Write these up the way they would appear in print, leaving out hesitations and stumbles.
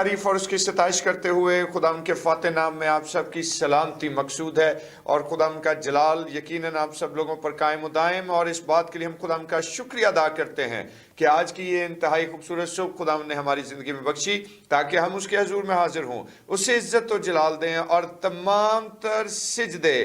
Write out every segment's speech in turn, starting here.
तारीफ और उसकी सताइश करते हुए खुदा के फाते नाम में आप सब की सलामती मकसूद है और खुदा का जलाल यकीनन आप सब लोगों पर कायम दायम। और इस बात के लिए हम खुदा का शुक्रिया अदा करते हैं कि आज की ये इंतहाई खूबसूरत सुबह खुदा ने हमारी ज़िंदगी में बख्शी ताकि हम उसके हजूर में हाजिर हों, उससे इज्जत और जलाल दें और तमाम तर सिजदे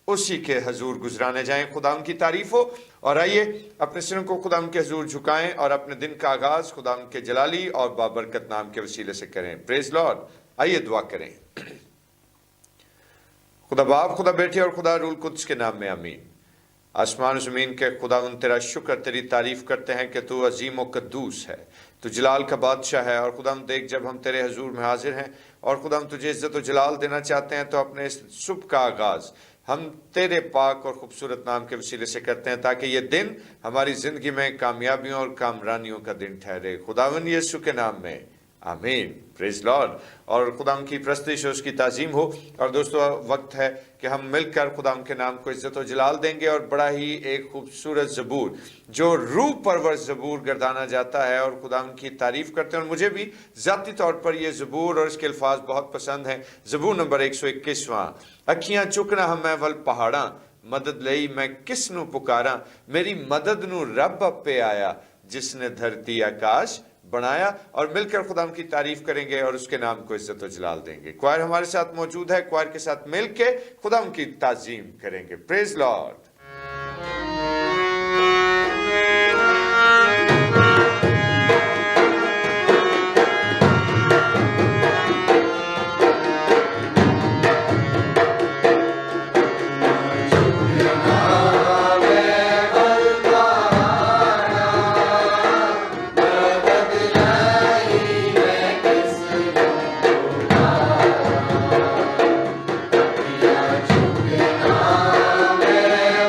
उसी के हजूर गुजराने जाएं। खुदा की तारीफ हो। और आइए अपने सिरों को खुदा के हजूर झुकाएं और अपने दिन का आगाज खुदा के जलाली और बाबरकत नाम के वसीले से करें। Praise Lord. आइए दुआ करें। खुदा बाप, खुदा बेटे और खुदा रूल कुद्स के नाम में आमीन। आसमान ज़मीन के खुदा तेरा शुक्र, तेरी तारीफ करते हैं कि तू अजीम व कद्दूस है, तू जलाल का बादशाह है। और खुदा देख, जब हम तेरे हजूर में हाजिर हैं और खुदा तुझे इज्जत व जलाल देना चाहते हैं, तो अपने इस सुबह का आगाज़ हम तेरे पाक और खूबसूरत नाम के वसीले से करते हैं ताकि ये दिन हमारी ज़िंदगी में कामयाबियों और कामरानियों का दिन ठहरे। खुदावन यीशु के नाम में आमीन। Praise Lord. और खुदा की प्रस्तुति उसकी ताज़ीम हो। और दोस्तों, वक्त है कि हम मिलकर खुदा के नाम को इज्जत और जलाल देंगे और बड़ा ही एक खूबसूरत ज़बूर जो रूह परवर ज़बूर गर्दाना जाता है और खुदा की तारीफ़ करते हैं। और मुझे भी ज़ाती तौर पर यह ज़बूर और इसके अल्फाज बहुत पसंद हैं। ज़बूर नंबर 121वां। अखियां चुकना हम मैं वल पहाड़ा, मदद लई मैं किस नू पुकारा, मेरी मदद नू रब अपे आया जिसने धरती आकाश बनाया। और मिलकर खुदा की तारीफ करेंगे और उसके नाम को इज्जत और जलाल देंगे। क्वायर हमारे साथ मौजूद है, क्वायर के साथ मिलकर खुदा की ताजीम करेंगे। Praise Lord. Yeah.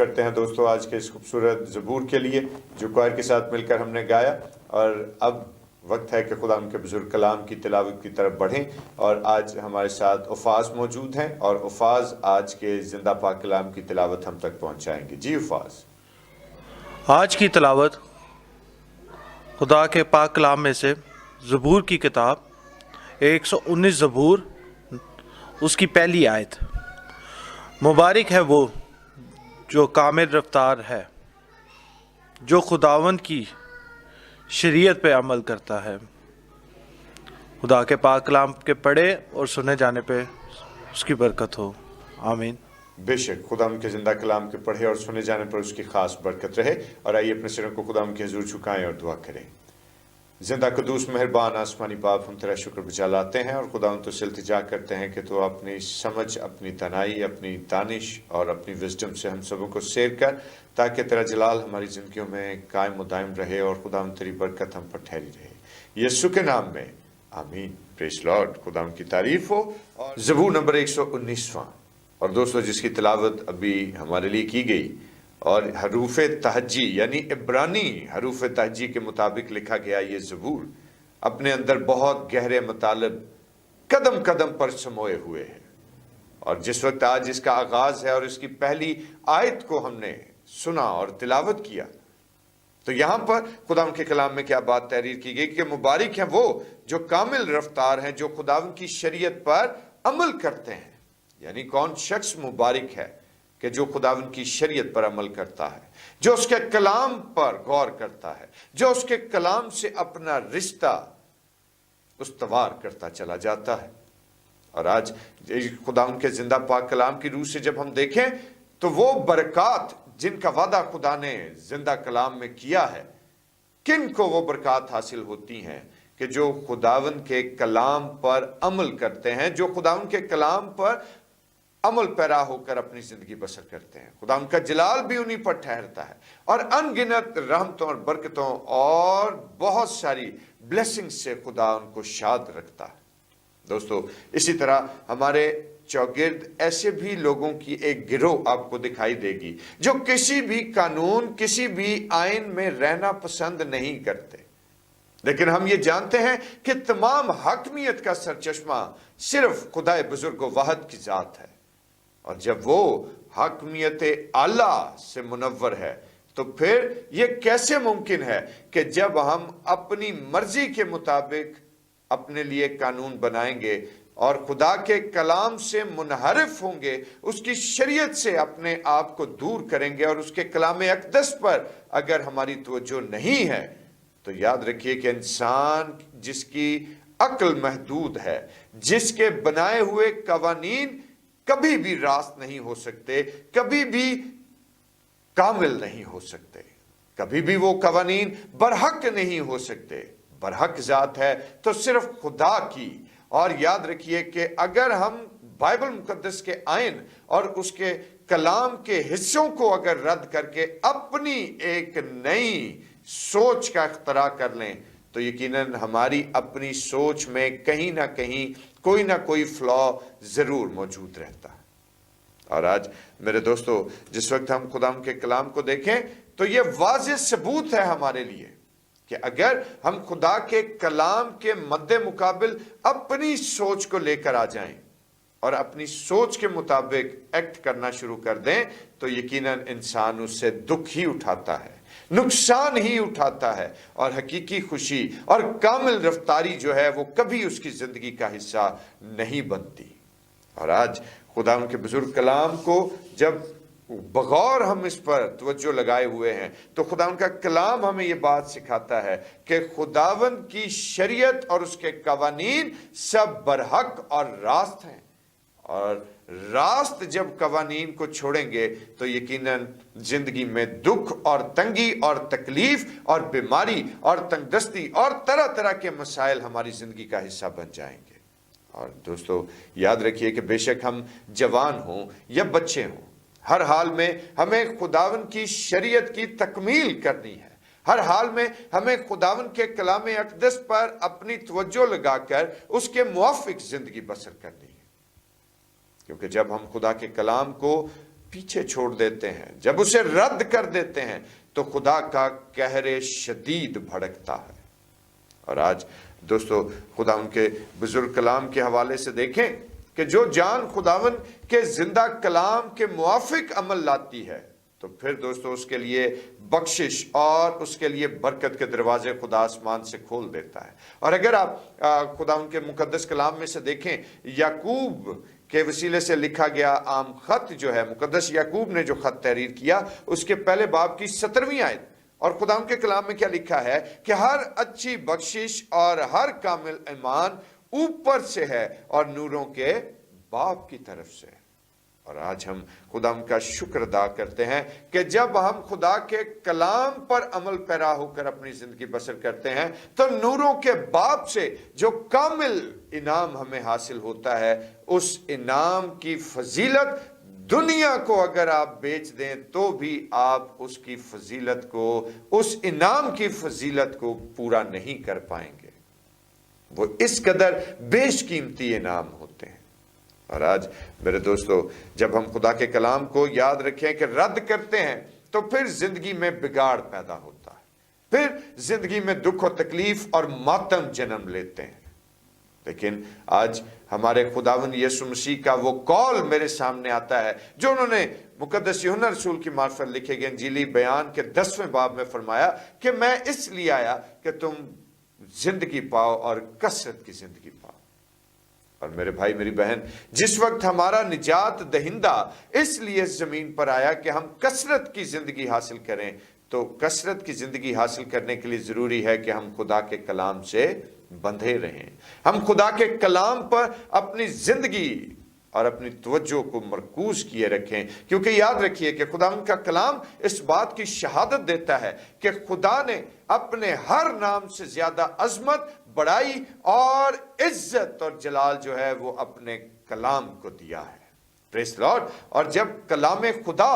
کرتے ہیں دوستو آج کے اس خوبصورت زبور کے لیے جو کوائر کے ساتھ مل کر ہم نے گایا، اور اب وقت ہے کہ خدا ان کے بزرگ کلام کی تلاوت کی طرف بڑھیں، اور آج ہمارے ساتھ افاظ موجود ہیں، اور افاظ آج کے زندہ پاک کلام کی تلاوت ہم تک پہنچائیں گے۔ جی افاظ۔ آج کی تلاوت خدا کے پاک کلام میں سے زبور کی کتاب 119 زبور، اس کی پہلی آیت۔ مبارک ہے وہ جو کامل رفتار ہے، جو خداوند کی شریعت پہ عمل کرتا ہے۔ خدا کے پاک کلام کے پڑھے اور سنے جانے پہ اس کی برکت ہو، آمین۔ بے شک خدا ان کے زندہ کلام کے پڑھے اور سنے جانے پر اس کی خاص برکت رہے، اور آئیے اپنے سروں کو خدا ان کے حضور جھکائیں اور دعا کریں۔ زندہ قدوس مہربان آسمانی باپ، ہم تیرا شکر بجا لاتے ہیں اور خدا ان تو سے التجا کرتے ہیں کہ تو اپنی سمجھ، اپنی دانائی، اپنی دانش اور اپنی وزڈم سے ہم سبوں کو سیر کر، تاکہ تیرا جلال ہماری زندگیوں میں قائم و دائم رہے اور خدا ان تیری برکت ہم پر ٹھہری رہے، یسوع کے نام میں آمین۔ پریز لارڈ، خدا ان کی تعریف ہو۔ اور زبور نمبر 119واں، اور دوستو جس کی تلاوت ابھی ہمارے لیے کی گئی، اور حروف تہجی یعنی عبرانی حروف تہجی کے مطابق لکھا گیا یہ زبور اپنے اندر بہت گہرے مطالب قدم قدم پر سموئے ہوئے ہیں، اور جس وقت آج اس کا آغاز ہے اور اس کی پہلی آیت کو ہم نے سنا اور تلاوت کیا، تو یہاں پر خداوند کے کلام میں کیا بات تحریر کی گئی کہ مبارک ہیں وہ جو کامل رفتار ہیں، جو خداوند کی شریعت پر عمل کرتے ہیں۔ یعنی کون شخص مبارک ہے کہ جو خداوند کی شریعت پر عمل کرتا ہے، جو اس کے کلام پر غور کرتا ہے، جو اس کے کلام سے اپنا رشتہ استوار کرتا چلا جاتا ہے۔ اور آج خداوند کے زندہ پاک کلام کی روح سے جب ہم دیکھیں تو وہ برکات جن کا وعدہ خدا نے زندہ کلام میں کیا ہے، کن کو وہ برکات حاصل ہوتی ہیں کہ جو خداوند کے کلام پر عمل کرتے ہیں، جو خداوند کے کلام پر عمل پیرا ہو کر اپنی زندگی بسر کرتے ہیں۔ خدا ان کا جلال بھی انہی پر ٹھہرتا ہے، اور ان گنت رحمتوں اور برکتوں اور بہت ساری بلیسنگ سے خدا ان کو شاد رکھتا ہے۔ دوستو اسی طرح ہمارے چوگرد ایسے بھی لوگوں کی ایک گروہ آپ کو دکھائی دے گی جو کسی بھی قانون، کسی بھی آئین میں رہنا پسند نہیں کرتے، لیکن ہم یہ جانتے ہیں کہ تمام حاکمیت کا سرچشمہ صرف خدا بزرگ و واحد کی ذات ہے، اور جب وہ حاکمیت اعلیٰ سے منور ہے تو پھر یہ کیسے ممکن ہے کہ جب ہم اپنی مرضی کے مطابق اپنے لیے قانون بنائیں گے اور خدا کے کلام سے منحرف ہوں گے، اس کی شریعت سے اپنے آپ کو دور کریں گے، اور اس کے کلام اقدس پر اگر ہماری توجہ نہیں ہے تو یاد رکھیے کہ انسان جس کی عقل محدود ہے، جس کے بنائے ہوئے قوانین کبھی بھی راست نہیں ہو سکتے، کبھی بھی کامل نہیں ہو سکتے، کبھی بھی وہ قوانین برحق نہیں ہو سکتے۔ برحق ذات ہے تو صرف خدا کی۔ اور یاد رکھیے کہ اگر ہم بائبل مقدس کے آئین اور اس کے کلام کے حصوں کو اگر رد کر کے اپنی ایک نئی سوچ کا اختراع کر لیں تو یقیناً ہماری اپنی سوچ میں کہیں نہ کہیں کوئی نہ کوئی فلا ضرور موجود رہتا ہے۔ اور آج میرے دوستو جس وقت ہم خدا کے کلام کو دیکھیں تو یہ واضح ثبوت ہے ہمارے لیے کہ اگر ہم خدا کے کلام کے مد مقابل اپنی سوچ کو لے کر آ جائیں اور اپنی سوچ کے مطابق ایکٹ کرنا شروع کر دیں تو یقیناً انسان اس سے دکھ ہی اٹھاتا ہے، نقصان ہی اٹھاتا ہے، اور حقیقی خوشی اور کامل رفتاری جو ہے وہ کبھی اس کی زندگی کا حصہ نہیں بنتی۔ اور آج خدا ان کے بزرگ کلام کو جب بغور ہم اس پر توجہ لگائے ہوئے ہیں تو خدا ان کا کلام ہمیں یہ بات سکھاتا ہے کہ خداوند کی شریعت اور اس کے قوانین سب برحق اور راست ہیں، اور راست جب قوانین کو چھوڑیں گے تو یقیناً زندگی میں دکھ اور تنگی اور تکلیف اور بیماری اور تنگ دستی اور طرح طرح کے مسائل ہماری زندگی کا حصہ بن جائیں گے۔ اور دوستو یاد رکھیے کہ بے شک ہم جوان ہوں یا بچے ہوں، ہر حال میں ہمیں خداوند کی شریعت کی تکمیل کرنی ہے، ہر حال میں ہمیں خداوند کے کلام اقدس پر اپنی توجہ لگا کر اس کے موافق زندگی بسر کرنی ہے، کیونکہ جب ہم خدا کے کلام کو पीछे छोड़ देते हैं, जब उसे रद्द कर देते हैं, तो खुदा का कहर शदीद भड़कता है। और आज दोस्तों खुदा उनके बुजुर्ग कलाम के हवाले से देखें कि जो जान खुदावन के जिंदा कलाम के मुआफिक अमल लाती है, तो फिर दोस्तों उसके लिए बख्शिश और उसके लिए बरकत के दरवाजे खुदा आसमान से खोल देता है। और अगर आप खुदा उनके मुकद्दस कलाम में से देखें, याकूब के वसीले से लिखा गया आम खत जो है, मुकद्दस याकूब ने जो खत तहरीर किया, उसके पहले बाब की 17वीं आयत, और खुदा के कलाम में क्या लिखा है कि हर अच्छी बख्शिश और हर कामिल ईमान ऊपर से है और नूरों के बाप की तरफ से। और आज हम खुदा का शुक्र अदा करते हैं कि जब हम खुदा के कलाम पर अमल पैरा होकर अपनी जिंदगी बसर करते हैं, तो नूरों के बाप से जो कामिल इनाम हमें हासिल होता है, उस इनाम की फजीलत दुनिया को अगर आप बेच दें तो भी आप उसकी फजीलत को, उस इनाम की फजीलत को पूरा नहीं कर पाएंगे। वो इस कदर बेशकीमती इनाम होते हैं। और आज मेरे दोस्तों, जब हम खुदा के कलाम को याद रखें कि रद्द करते हैं, तो फिर जिंदगी में बिगाड़ पैदा होता है, फिर जिंदगी में दुख और तकलीफ और मातम जन्म लेते हैं। लेकिन आज हमारे खुदावन यीशु मसीह का वो कॉल मेरे सामने आता है, जो उन्होंने मुकद्दस यूहन्ना रसूल की मार्फत लिखे गए इंजीली बयान के 10वें बाब में फरमाया कि मैं इसलिए आया कि तुम जिंदगी पाओ और कसरत की जिंदगी पाओ। और मेरे भाई मेरी बहन, जिस वक्त हमारा निजात दहिंदा इसलिए इस जमीन पर आया कि हम कसरत की जिंदगी हासिल करें, तो कसरत की जिंदगी हासिल करने के लिए जरूरी है कि हम खुदा के कलाम से बंधे रहें, हम खुदा के कलाम पर अपनी जिंदगी और अपनी तवज्जो को मरकूज किए रखें। क्योंकि याद रखिए कि खुदा का कलाम इस बात की शहादत देता है कि खुदा ने अपने हर नाम से ज्यादा अजमत, बड़ाई और इज्जत और जलाल जो है वो अपने कलाम को दिया है। Praise Lord. और जब कलाम खुदा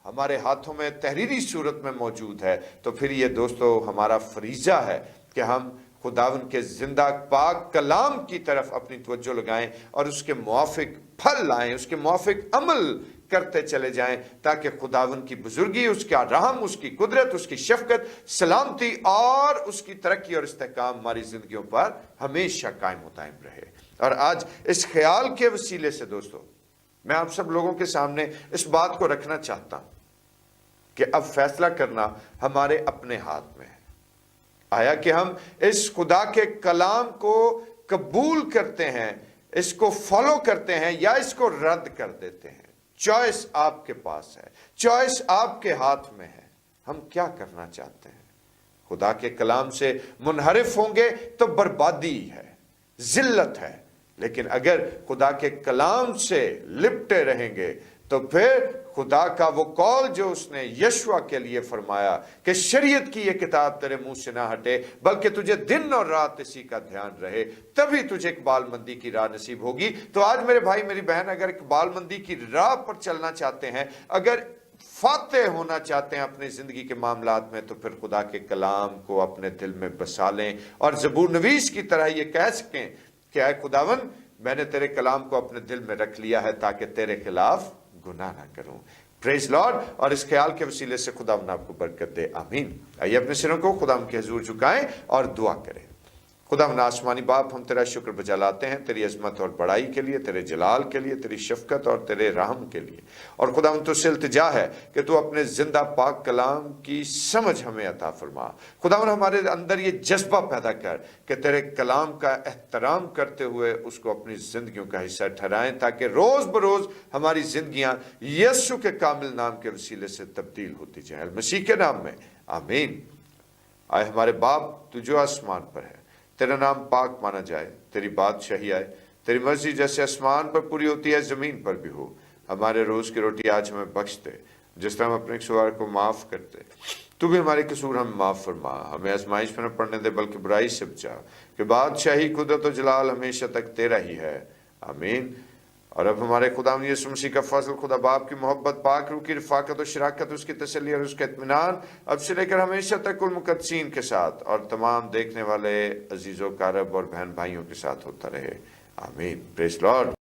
हमारे हाथों में तहरीरी सूरत में मौजूद है, तो फिर ये दोस्तों हमारा फरीजा है कि हम खुदावन के जिंदा पाक कलाम की तरफ अपनी तवज्जो लगाएं और उसके मुआफिक फल लाएं, उसके मुआफिक अमल करते चले जाएं, ताकि खुदावन की बुजुर्गी, उसका रहम, उसकी कुदरत, उसकी शफकत, सलामती और उसकी तरक्की और इस्तेहकाम हमारी जिंदगियों पर हमेशा कायम दायम रहे। और आज इस ख्याल के वसीले से दोस्तों मैं आप सब लोगों के सामने इस बात को रखना चाहता हूं कि अब फैसला करना हमारे अपने हाथ में है। आया कि हम इस खुदा के कलाम को कबूल करते हैं, इसको फॉलो करते हैं, या इसको रद्द कर देते हैं। चॉइस आपके पास है, चॉइस आपके हाथ में है। हम क्या करना चाहते हैं? खुदा के कलाम से मुनहरिफ होंगे तो बर्बादी है, जिल्लत है। लेकिन अगर खुदा के कलाम से लिपटे रहेंगे तो फिर खुदा का वो कॉल जो उसने यशवा के लिए फरमाया कि शरीयत की ये किताब तेरे मुंह से ना हटे, बल्कि तुझे दिन और रात इसी का ध्यान रहे, तभी तुझे इकबालमंदी की राह नसीब होगी। तो आज मेरे भाई मेरी बहन, अगर इकबालमंदी की राह पर चलना चाहते हैं, अगर फातेह होना चाहते हैं अपनी जिंदगी के मामलात में, तो फिर खुदा के कलाम को अपने दिल में बसा लें और ज़बूर नवीस की तरह ये कह सकें कि ऐ खुदावन, मैंने तेरे कलाम को अपने दिल में रख लिया है ताकि तेरे खिलाफ गुनाह ना करूं। Praise Lord. और इस ख्याल के वसीले से खुदा आपको बरकत दे, आमीन। आइए अपने सिरों को खुदा के हुजूर झुकाएं और दुआ करें। खुदा आसमानी बाप, हम तेरा शुक्र बजा लाते हैं तेरी अजमत और बड़ाई के लिए, तेरे जलाल के लिए, तेरी शफकत और तेरे रहम के लिए। और खुदा तुझसे इल्तिजा है कि तू अपने जिंदा पाक कलाम की समझ हमें अता फरमा। खुदा हमारे अंदर ये जज्बा पैदा कर कि तेरे कलाम का एहतराम करते हुए उसको अपनी जिंदगियों का हिस्सा ठहराएं, ताकि रोज बरोज हमारी जिंदगियां यीशु के कामिल नाम के वसीले से तब्दील होती जाए, मसीह के नाम में, आमीन। आए हमारे बाप, तू जो आसमान पर है, तेरा नाम पाक माना जाए, तेरी बादशाही आए, तेरी मर्जी जैसे आसमान पर पूरी होती है जमीन पर भी हो। हमारे रोज की रोटी आज हमें बख्श दे, जिस तरह हम अपने कसूर को माफ करते, तू भी हमारे कसूर हमें माफ फरमा। हमें आजमाइश में न पड़ने दे, बल्कि बुराई से बचा, कि बादशाही, कुदरत और जलाल हमेशा तक तेरा ही है, आमीन। और अब हमारे खुदा यीशु मसीह का फजल, खुदा बाप की मोहब्बत, पाक रूह की रफ़ाकत और शराकत, उसकी तसल्ली और उसका इत्मीनान अब से लेकर हमेशा तक कुल मुक़द्दसीन के साथ और तमाम देखने वाले अजीज़ों कारब और बहन भाइयों के साथ होता रहे, आमीन। Praise Lord.